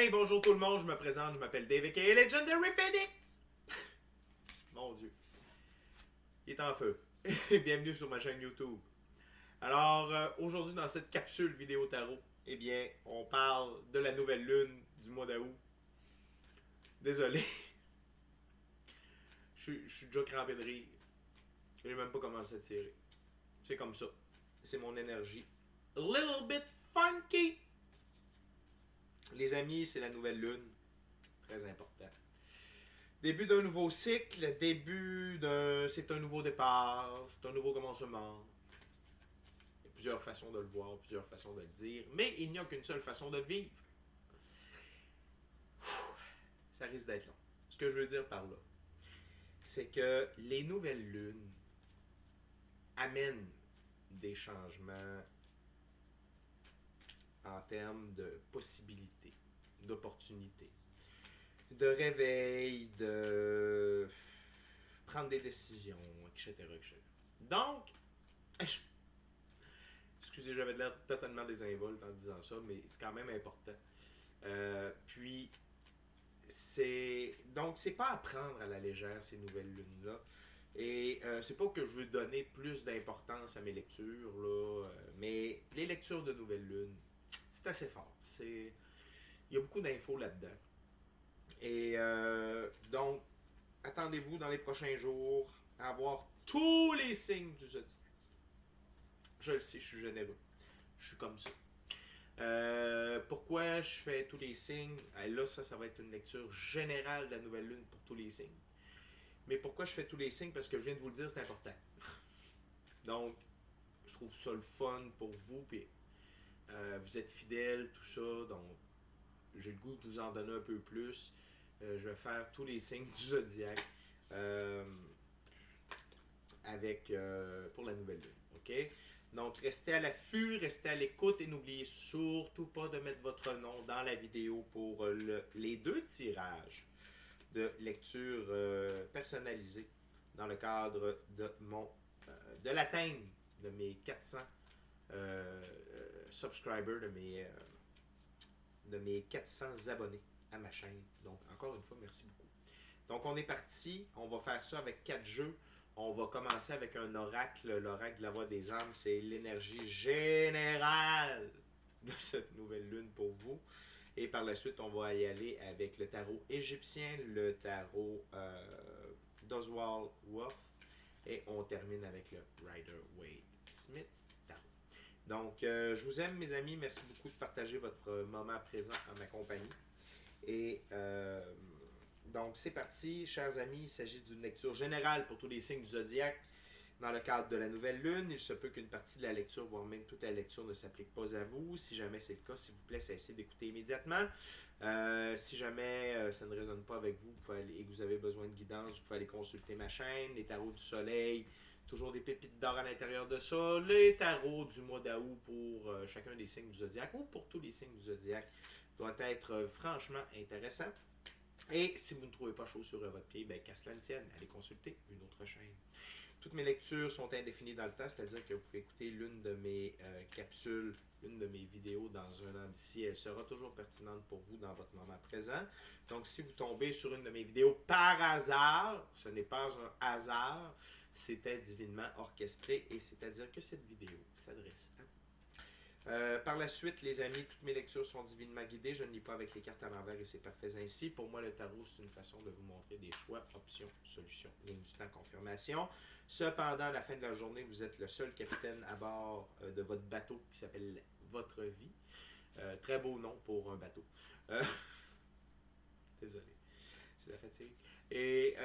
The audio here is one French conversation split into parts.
Hey, bonjour tout le monde, je me présente, je m'appelle Dave aka Legendary Phoenix. Mon Dieu, il est en feu. Bienvenue sur ma chaîne YouTube. Alors, aujourd'hui dans cette capsule vidéo tarot, eh bien, on parle de la nouvelle lune du mois d'août. Désolé, je suis déjà crampé de rire. J'ai même pas commencé à tirer. C'est comme ça. C'est mon énergie. A little bit funky. Les amis, c'est la nouvelle lune. Très important. Début d'un nouveau cycle, c'est un nouveau départ, c'est un nouveau commencement. Il y a plusieurs façons de le voir, plusieurs façons de le dire, mais il n'y a qu'une seule façon de le vivre. Ça risque d'être long. Ce que je veux dire par là, c'est que les nouvelles lunes amènent des changements en termes de possibilités, d'opportunités, de réveil, de prendre des décisions, etc. etc. Donc, excusez, j'avais l'air totalement désinvolte en disant ça, mais c'est quand même important. Puis, c'est pas à prendre à la légère ces nouvelles lunes-là. Et c'est pas que je veux donner plus d'importance à mes lectures, là, mais les lectures de nouvelles lunes, c'est assez fort. Il y a beaucoup d'infos là-dedans. Et donc, attendez-vous dans les prochains jours à avoir tous les signes du zodiaque. Je le sais, je suis généreux. Je suis comme ça. Pourquoi je fais tous les signes? Là, ça va être une lecture générale de la nouvelle lune pour tous les signes. Mais pourquoi je fais tous les signes? Parce que je viens de vous le dire, c'est important. Donc, je trouve ça le fun pour vous. Puis, vous êtes fidèles, tout ça. Donc, j'ai le goût de vous en donner un peu plus. Je vais faire tous les signes du zodiaque pour la nouvelle lune. OK? Donc, restez à l'affût, restez à l'écoute et n'oubliez surtout pas de mettre votre nom dans la vidéo pour les 2 tirages de lecture personnalisée dans le cadre de l'atteinte de mes 400 subscribers, de mes 400 abonnés à ma chaîne. Donc, encore une fois, merci beaucoup. Donc, on est parti. On va faire ça avec 4 jeux. On va commencer avec un oracle. L'oracle de la voix des âmes, c'est l'énergie générale de cette nouvelle lune pour vous. Et par la suite, on va y aller avec le tarot égyptien, le tarot d'Oswald Wolf. Et on termine avec le Rider-Waite-Smith tarot. Donc, je vous aime, mes amis. Merci beaucoup de partager votre moment présent en ma compagnie. Et donc, c'est parti, chers amis. Il s'agit d'une lecture générale pour tous les signes du zodiaque. Dans le cadre de la nouvelle lune, il se peut qu'une partie de la lecture, voire même toute la lecture, ne s'applique pas à vous. Si jamais c'est le cas, s'il vous plaît, cessez d'écouter immédiatement. Si jamais ça ne résonne pas avec vous, et que vous avez besoin de guidance, vous pouvez aller consulter ma chaîne, les tarots du soleil, toujours des pépites d'or à l'intérieur de ça, les tarots du mois d'août pour chacun des signes du zodiaque ou pour tous les signes du zodiaque doit être franchement intéressant. Et si vous ne trouvez pas chaud sur votre pied, ben qu'à cela ne tienne, allez consulter une autre chaîne. Toutes mes lectures sont indéfinies dans le temps, c'est-à-dire que vous pouvez écouter l'une de mes capsules, l'une de mes vidéos dans un an d'ici. Elle sera toujours pertinente pour vous dans votre moment présent. Donc, si vous tombez sur une de mes vidéos par hasard, ce n'est pas un hasard, c'était divinement orchestré et c'est-à-dire que cette vidéo s'adresse à vous. Par la suite, les amis, toutes mes lectures sont divinement guidées. Je ne lis pas avec les cartes à l'envers et c'est parfait ainsi. Pour moi, le tarot, c'est une façon de vous montrer des choix, options, solutions, ligne du temps, confirmation. Cependant, à la fin de la journée, vous êtes le seul capitaine à bord de votre bateau qui s'appelle Votre Vie. Très beau nom pour un bateau. Désolé, c'est la fatigue. Et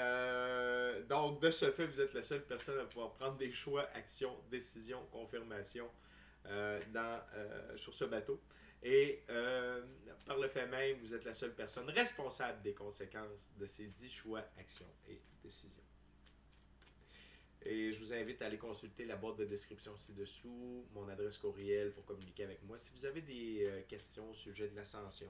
donc, de ce fait, vous êtes la seule personne à pouvoir prendre des choix, actions, décisions, confirmations sur ce bateau. Et par le fait même, vous êtes la seule personne responsable des conséquences de ces 10 choix, actions et décisions. Et je vous invite à aller consulter la boîte de description ci-dessous, mon adresse courriel pour communiquer avec moi. Si vous avez des questions au sujet de l'ascension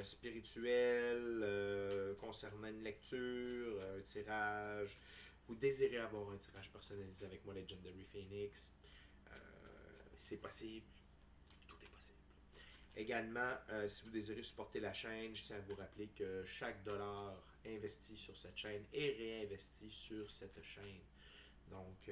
spirituelle, concernant une lecture, un tirage, vous désirez avoir un tirage personnalisé avec moi, Legendary Phoenix, c'est possible. Tout est possible. Également, si vous désirez supporter la chaîne, je tiens à vous rappeler que chaque dollar investi sur cette chaîne est réinvesti sur cette chaîne. Donc,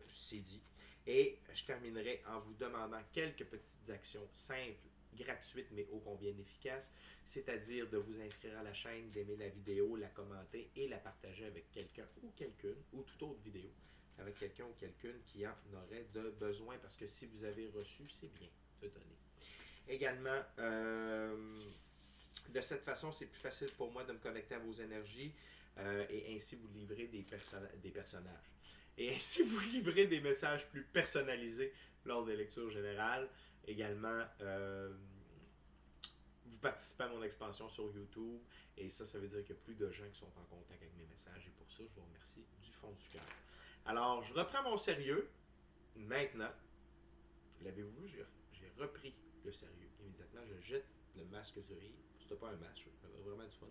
c'est dit. Et je terminerai en vous demandant quelques petites actions simples, gratuites, mais ô combien efficaces, c'est-à-dire de vous inscrire à la chaîne, d'aimer la vidéo, la commenter et la partager avec quelqu'un ou quelqu'une, ou toute autre vidéo, avec quelqu'un ou quelqu'une qui en aurait de besoin, parce que si vous avez reçu, c'est bien de donner. Également, de cette façon, c'est plus facile pour moi de me connecter à vos énergies et ainsi vous livrer des personnages. Et ainsi vous livrer des messages plus personnalisés lors des lectures générales. Également, vous participez à mon expansion sur YouTube. Et ça veut dire qu'il y a plus de gens qui sont en contact avec mes messages. Et pour ça, je vous remercie du fond du cœur. Alors, je reprends mon sérieux. Maintenant, l'avez-vous vu, j'ai repris le sérieux. Immédiatement, je jette le masque du rire. C'était pas un masque, j'avais vraiment du fun.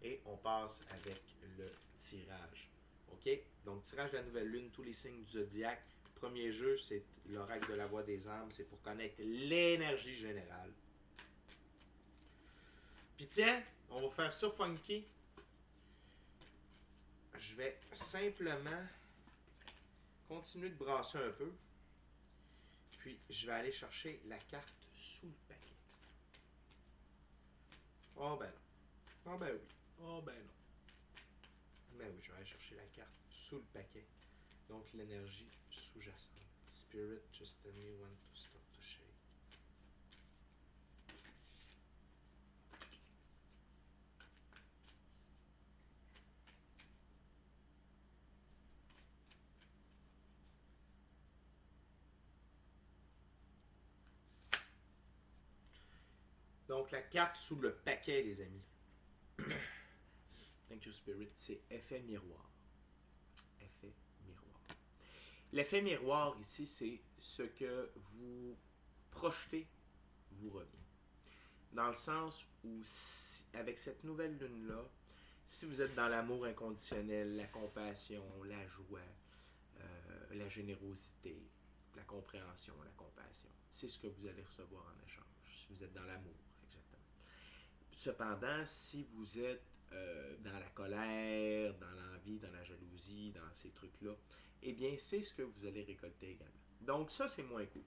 Et on passe avec le tirage. OK? Donc, tirage de la nouvelle lune, tous les signes du zodiaque. Premier jeu, c'est l'oracle de la voix des âmes. C'est pour connaître l'énergie générale. Puis tiens, on va faire ça funky. Je vais simplement continuer de brasser un peu. Puis, je vais aller chercher la carte sous le paquet. Oh ben non. Oh ben oui. Oh ben non. Ben oui, je vais aller chercher la carte sous le paquet. Donc, l'énergie sous-jacente. Spirit, just tell me when to stop to shake. Donc, la carte sous le paquet, les amis. Thank you, Spirit. C'est effet miroir. Effet miroir. L'effet miroir ici, c'est ce que vous projetez vous revient. Dans le sens où, avec cette nouvelle lune-là, si vous êtes dans l'amour inconditionnel, la compassion, la joie, la générosité, la compréhension, la compassion, c'est ce que vous allez recevoir en échange. Si vous êtes dans l'amour, exactement. Cependant, si vous êtes dans la colère, dans l'envie, dans la jalousie, dans ces trucs-là, eh bien, c'est ce que vous allez récolter également. Donc, ça, c'est moins cool.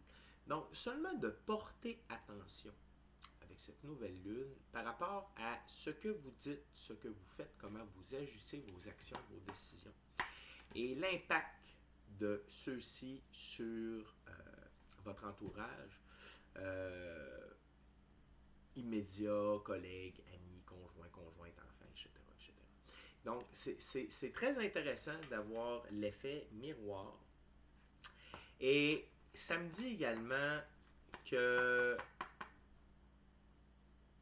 Donc, seulement de porter attention avec cette nouvelle lune par rapport à ce que vous dites, ce que vous faites, comment vous agissez, vos actions, vos décisions, et l'impact de ceux-ci sur votre entourage, immédiat, collègues, amis, conjoints, conjointes, enfants, etc. etc. Donc, c'est très intéressant d'avoir l'effet miroir. Et ça me dit également que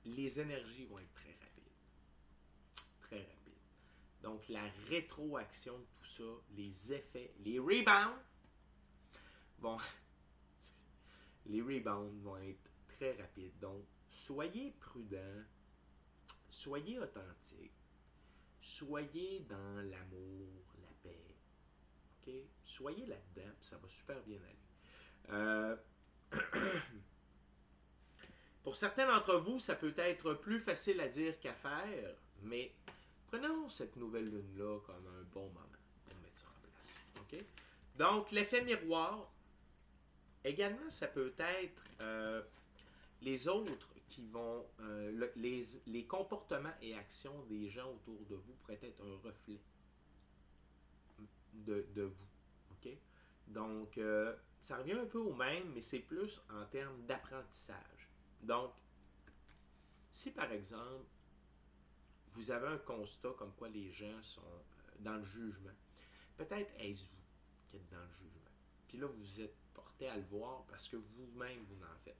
les énergies vont être très rapides. Très rapides. Donc, la rétroaction de tout ça, les effets, les rebounds, bon, les rebounds vont être très rapides. Donc, soyez prudents, soyez authentiques, soyez dans l'amour, la paix. OK? Soyez là-dedans, puis ça va super bien aller. Pour certains d'entre vous, ça peut être plus facile à dire qu'à faire, mais prenons cette nouvelle lune-là comme un bon moment pour mettre ça en place. OK? Donc, l'effet miroir, également, ça peut être les autres qui vont... les comportements et actions des gens autour de vous pourraient être un reflet de vous. OK? Donc, ça revient un peu au même, mais c'est plus en termes d'apprentissage. Donc, si par exemple, vous avez un constat comme quoi les gens sont dans le jugement, peut-être est-ce vous qui êtes dans le jugement. Puis là, vous êtes porté à le voir parce que vous-même, vous en faites.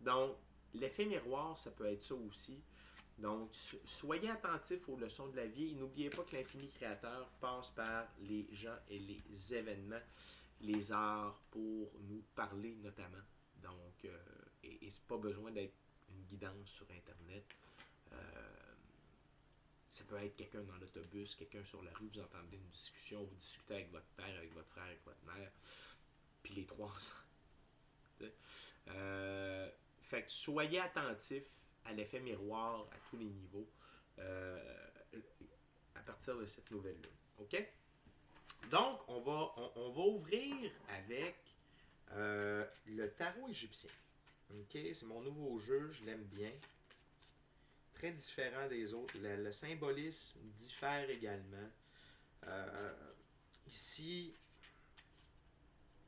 Donc, l'effet miroir, ça peut être ça aussi. Donc, soyez attentifs aux leçons de la vie et n'oubliez pas que l'infini créateur passe par les gens et les événements, les arts pour nous parler notamment. Donc, et c'est pas besoin d'être une guidance sur Internet. Ça peut être quelqu'un dans l'autobus, quelqu'un sur la rue, vous entendez une discussion, vous discutez avec votre père, avec votre frère, avec votre mère, puis les trois ensemble. Fait que soyez attentifs à l'effet miroir à tous les niveaux à partir de cette nouvelle-là. OK? Donc, on va ouvrir avec le tarot égyptien. OK? C'est mon nouveau jeu, je l'aime bien. Très différent des autres. Le symbolisme diffère également. Ici,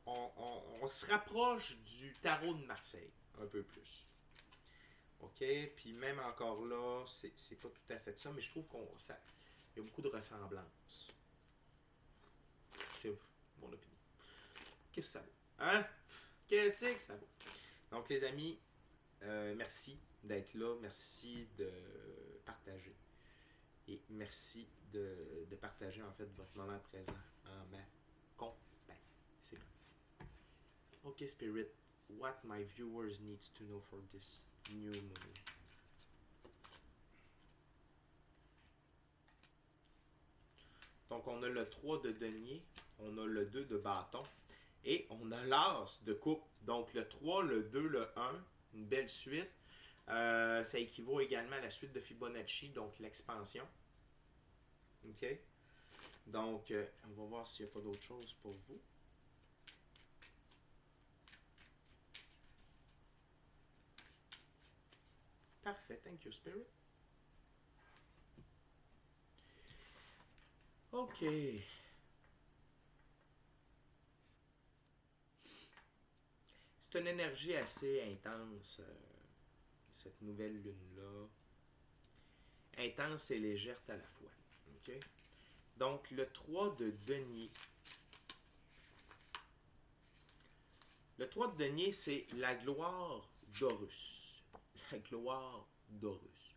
on se rapproche du tarot de Marseille un peu plus. OK? Puis même encore là, c'est pas tout à fait ça, mais je trouve qu'il y a beaucoup de ressemblances. C'est mon opinion. Qu'est-ce que ça vaut? Hein? Qu'est-ce que ça vaut? Donc les amis, merci d'être là. Merci de partager. Et merci de partager en fait votre moment présent en ma compagnie. C'est parti. Ok Spirit, what my viewers needs to know for this new moon. Donc on a le 3 de denier, on a le 2 de bâton et on a l'as de coupe. Donc le 3, le 2, le 1, une belle suite. Ça équivaut également à la suite de Fibonacci, donc l'expansion. OK? Donc, on va voir s'il n'y a pas d'autre chose pour vous. Parfait, thank you, Spirit. OK. C'est une énergie assez intense, cette nouvelle lune-là. Intense et légère à la fois. OK? Donc, le 3 de denier. Le 3 de denier, c'est la gloire d'Horus. La gloire d'Horus.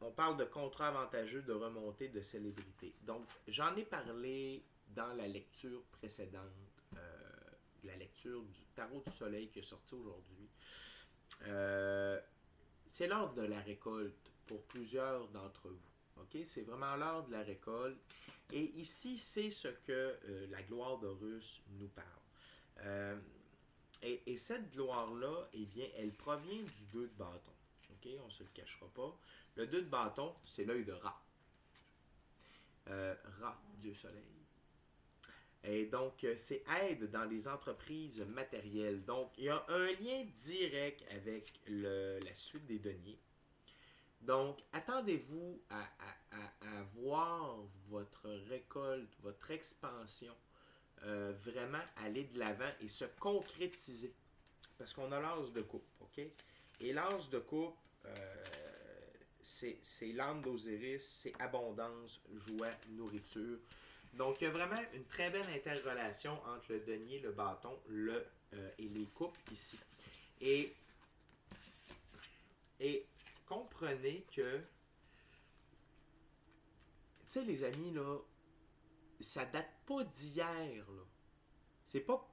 On parle de contrat avantageux de remontée de célébrité. Donc, j'en ai parlé dans la lecture précédente, la lecture du Tarot du Soleil qui est sorti aujourd'hui. C'est l'heure de la récolte pour plusieurs d'entre vous. Okay? C'est vraiment l'heure de la récolte. Et ici, c'est ce que la gloire d'Horus nous parle. Et cette gloire-là, eh bien, elle provient du 2 de bâton. Okay? On ne se le cachera pas. Le 2 de bâton, c'est l'œil de Ra. Ra, Dieu Soleil. Et donc, c'est aide dans les entreprises matérielles. Donc, il y a un lien direct avec la suite des deniers. Donc, attendez-vous à voir votre récolte, votre expansion vraiment aller de l'avant et se concrétiser. Parce qu'on a l'as de coupe, OK? Et l'as de coupe, c'est l'âme d'Osiris, c'est abondance, joie, nourriture. Donc, il y a vraiment une très belle interrelation entre le denier, le bâton, et les coupes ici. Et comprenez que, tu sais, les amis, là, ça date pas d'hier, là. C'est pas...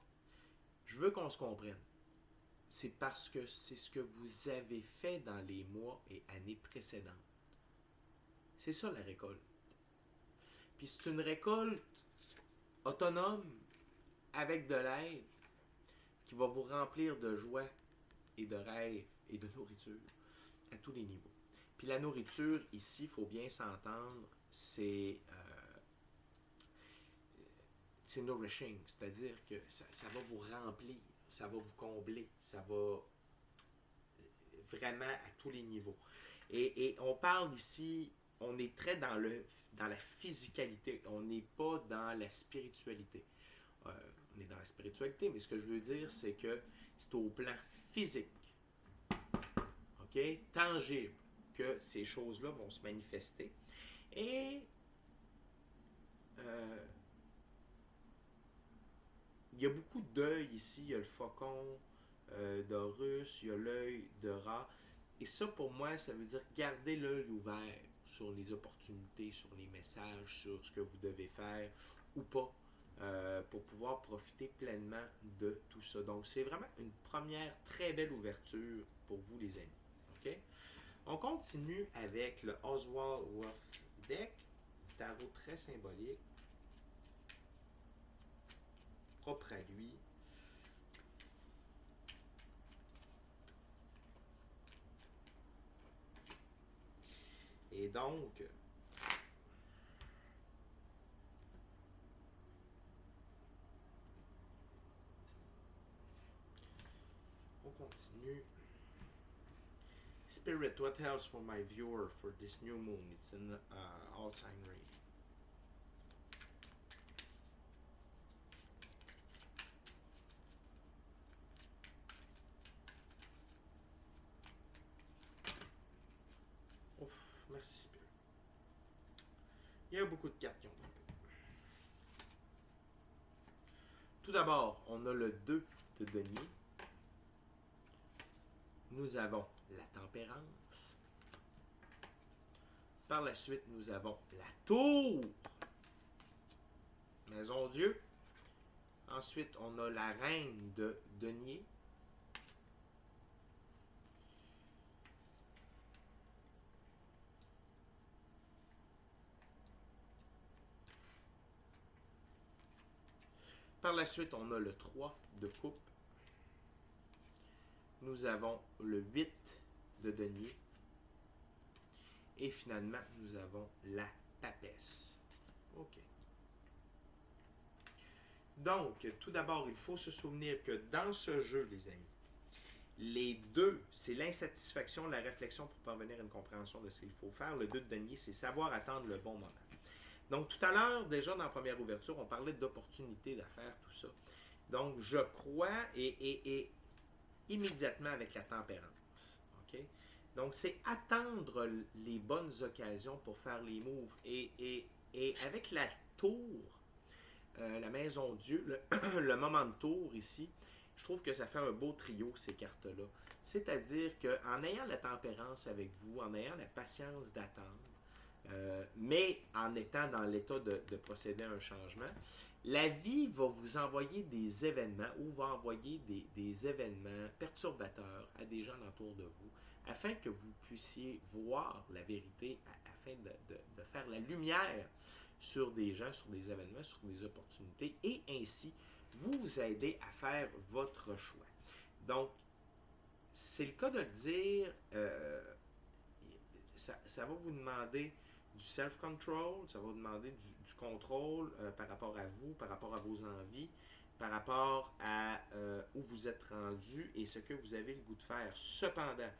Je veux qu'on se comprenne. C'est parce que c'est ce que vous avez fait dans les mois et années précédentes. C'est ça, la récolte. Puis c'est une récolte autonome, avec de l'aide, qui va vous remplir de joie et de rêve et de nourriture à tous les niveaux. Puis la nourriture, ici, il faut bien s'entendre, c'est nourishing, c'est-à-dire que ça va vous remplir, ça va vous combler, ça va vraiment à tous les niveaux. Et on parle ici, on est très dans la physicalité, on n'est pas dans la spiritualité. On est dans la spiritualité, mais ce que je veux dire, c'est que c'est au plan physique, OK, tangible, que ces choses-là vont se manifester. Et il y a beaucoup d'œil ici. Il y a le faucon d'Horus, il y a l'œil de Ra. Et ça, pour moi, ça veut dire garder l'œil ouvert sur les opportunités, sur les messages, sur ce que vous devez faire ou pas, pour pouvoir profiter pleinement de tout ça. Donc, c'est vraiment une première très belle ouverture pour vous, les amis. OK? On continue avec le Oswald Worth Deck, tarot très symbolique, propre à lui. Et donc, on continue. Spirit, what else for my viewer for this new moon? It's an all sign ray. Ouf, merci Spirit. Il y a beaucoup de cartes qui ont tombé. Tout d'abord, on a le 2 de denier. Nous avons la tempérance. Par la suite, nous avons la tour. Maison Dieu. Ensuite, on a la reine de denier. Par la suite, on a le 3 de coupe. Nous avons le 8 de denier. Et finalement, nous avons la papesse. OK. Donc, tout d'abord, il faut se souvenir que dans ce jeu, les amis, les deux, c'est l'insatisfaction, la réflexion pour parvenir à une compréhension de ce qu'il faut faire. Le 2 de denier, c'est savoir attendre le bon moment. Donc, tout à l'heure, déjà dans la première ouverture, on parlait d'opportunités d'affaires, tout ça. Donc, je crois, et immédiatement avec la tempérance. OK? Donc, c'est attendre les bonnes occasions pour faire les moves. Et avec la tour, la maison Dieu, le moment de tour ici, je trouve que ça fait un beau trio, ces cartes-là. C'est-à-dire qu'en ayant la tempérance avec vous, en ayant la patience d'attendre, mais en étant dans l'état de procéder à un changement, la vie va vous envoyer des événements ou va envoyer des événements perturbateurs à des gens autour de vous afin que vous puissiez voir la vérité, afin de faire la lumière sur des gens, sur des événements, sur des opportunités et ainsi vous aider à faire votre choix. Donc, c'est le cas de dire, ça va vous demander du self-control, ça va vous demander du contrôle par rapport à vous, par rapport à vos envies, par rapport à où vous êtes rendu et ce que vous avez le goût de faire. Cependant,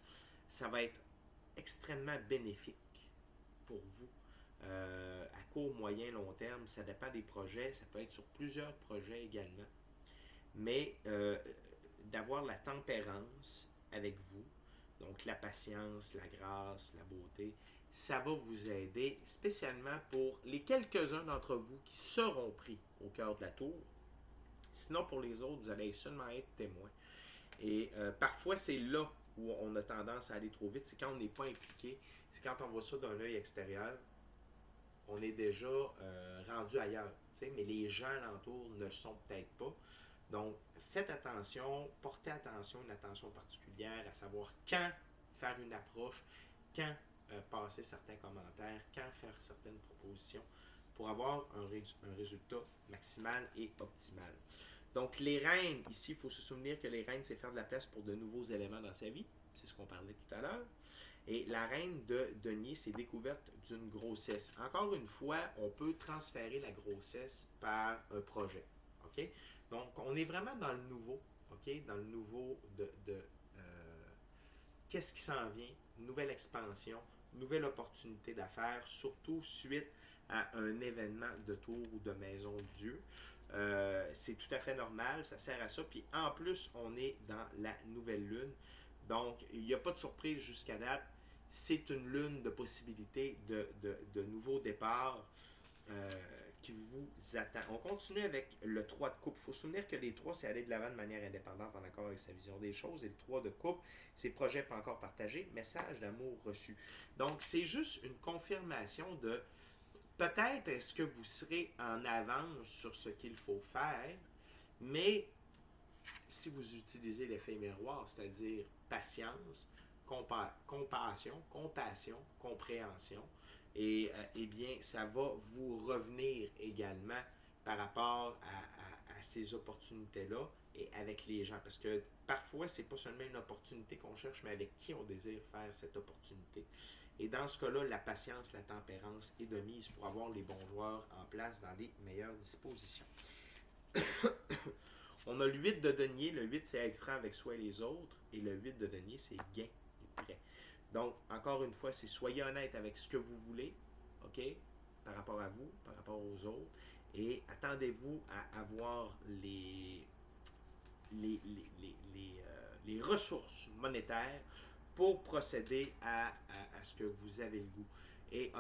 ça va être extrêmement bénéfique pour vous à court, moyen, long terme. Ça dépend des projets, ça peut être sur plusieurs projets également. Mais d'avoir la tempérance avec vous, donc la patience, la grâce, la beauté, ça va vous aider spécialement pour les quelques-uns d'entre vous qui seront pris au cœur de la tour. Sinon, pour les autres, vous allez seulement être témoin. Et parfois, c'est là où on a tendance à aller trop vite. C'est quand on n'est pas impliqué. C'est quand on voit ça d'un œil extérieur. On est déjà rendu ailleurs. Mais les gens alentour ne le sont peut-être pas. Donc, faites attention, portez attention, une attention particulière à savoir quand faire une approche, quand passer certains commentaires, quand faire certaines propositions pour avoir un résultat maximal et optimal. Donc, les reines, ici, il faut se souvenir que les reines, c'est faire de la place pour de nouveaux éléments dans sa vie. C'est ce qu'on parlait tout à l'heure. Et la reine de denier, c'est découverte d'une grossesse. Encore une fois, on peut transférer la grossesse par un projet. OK? Donc, on est vraiment dans le nouveau. OK? Dans le nouveau de qu'est-ce qui s'en vient, nouvelle expansion, nouvelle opportunité d'affaires, surtout suite à un événement de tour ou de maison Dieu. C'est tout à fait normal, ça sert à ça. Puis en plus, on est dans la nouvelle lune. Donc, il n'y a pas de surprise jusqu'à date. C'est une lune de possibilités de nouveaux départs qui vous attend. On continue avec le 3 de coupe. Il faut se souvenir que les 3, c'est aller de l'avant de manière indépendante en accord avec sa vision des choses. Et le 3 de coupe, c'est projet pas encore partagé, message d'amour reçu. Donc, c'est juste une confirmation de peut-être est-ce que vous serez en avance sur ce qu'il faut faire, mais si vous utilisez l'effet miroir, c'est-à-dire patience, compassion, compréhension, et eh bien, ça va vous revenir également par rapport à ces opportunités-là et avec les gens. Parce que parfois, c'est pas seulement une opportunité qu'on cherche, mais avec qui on désire faire cette opportunité. Et dans ce cas-là, la patience, la tempérance est de mise pour avoir les bons joueurs en place dans les meilleures dispositions. On a le 8 de denier. Le 8, c'est être franc avec soi et les autres. Et le 8 de denier, c'est gain et prêt. Donc, encore une fois, c'est soyez honnête avec ce que vous voulez, OK, par rapport à vous, par rapport aux autres. Et attendez-vous à avoir les ressources monétaires pour procéder à ce que vous avez le goût. Et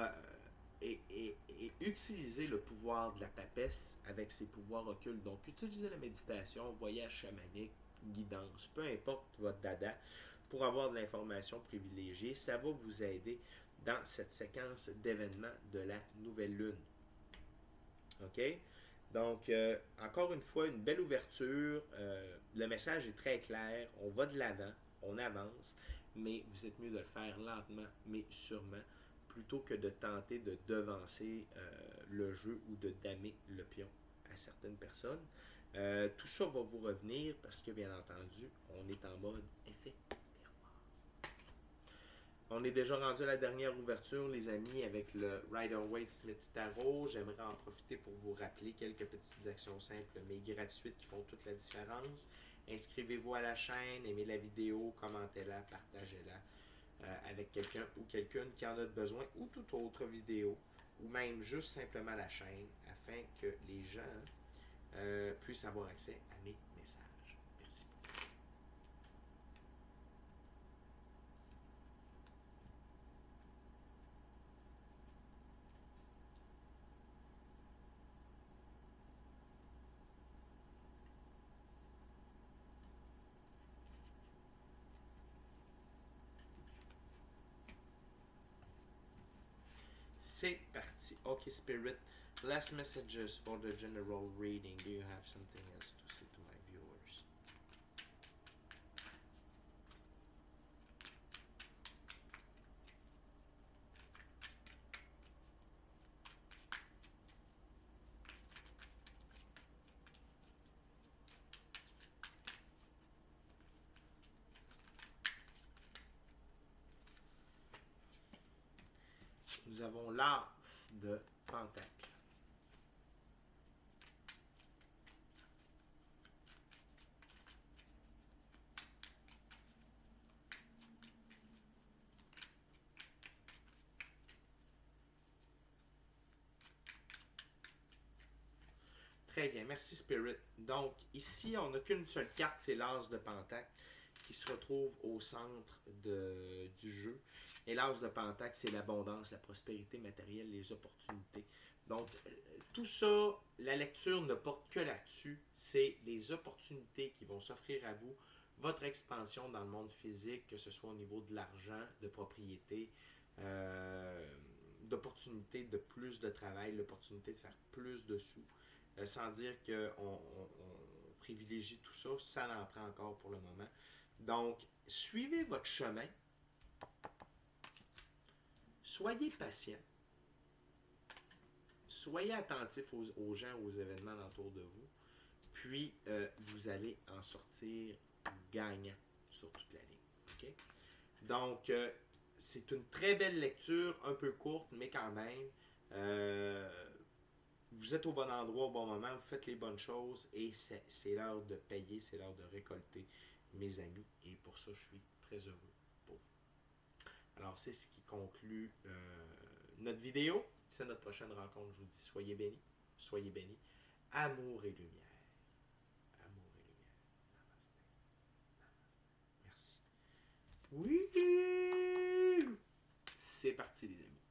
utiliser le pouvoir de la papesse avec ses pouvoirs occultes. Donc, utilisez la méditation, voyage chamanique, guidance, peu importe votre dada, pour avoir de l'information privilégiée. Ça va vous aider dans cette séquence d'événements de la nouvelle lune. OK? Donc, encore une fois, une belle ouverture. Le message est très clair. On va de l'avant, on avance, mais vous êtes mieux de le faire lentement, mais sûrement, plutôt que de tenter de devancer le jeu ou de damer le pion à certaines personnes. Tout ça va vous revenir parce que, bien entendu, on est en mode effet. On est déjà rendu à la dernière ouverture, les amis, avec le Rider-Waite-Smith Tarot. J'aimerais en profiter pour vous rappeler quelques petites actions simples mais gratuites qui font toute la différence. Inscrivez-vous à la chaîne, aimez la vidéo, commentez-la, partagez-la avec quelqu'un ou quelqu'une qui en a besoin ou toute autre vidéo ou même juste simplement la chaîne afin que les gens puissent avoir accès à mes messages. Merci. C'est parti. Ok, Spirit. Last messages for the general reading. Do you have something else to say to my viewers? Nous avons l'as de Pentacle. Très bien, merci Spirit. Donc, ici, on n'a qu'une seule carte, c'est l'as de Pentacle, qui se retrouve au centre du jeu. Et l'as de Pentacle, c'est l'abondance, la prospérité matérielle, les opportunités. Donc, tout ça, la lecture ne porte que là-dessus. C'est les opportunités qui vont s'offrir à vous, votre expansion dans le monde physique, que ce soit au niveau de l'argent, de propriété, d'opportunités de plus de travail, l'opportunité de faire plus de sous. Sans dire qu'on privilégie tout ça, ça en prend encore pour le moment. Donc, suivez votre chemin. Soyez patient. Soyez attentif aux gens, aux événements autour de vous. Puis, vous allez en sortir gagnant sur toute la ligne. Okay? Donc, c'est une très belle lecture, un peu courte, mais quand même. Vous êtes au bon endroit au bon moment, vous faites les bonnes choses et c'est l'heure de payer, c'est l'heure de récolter, mes amis. Et pour ça, je suis très heureux pour vous. Alors, c'est ce qui conclut notre vidéo. C'est notre prochaine rencontre. Je vous dis, soyez bénis, soyez bénis. Amour et lumière. Amour et lumière. Namaste. Merci. Oui! C'est parti, les amis.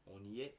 On y est.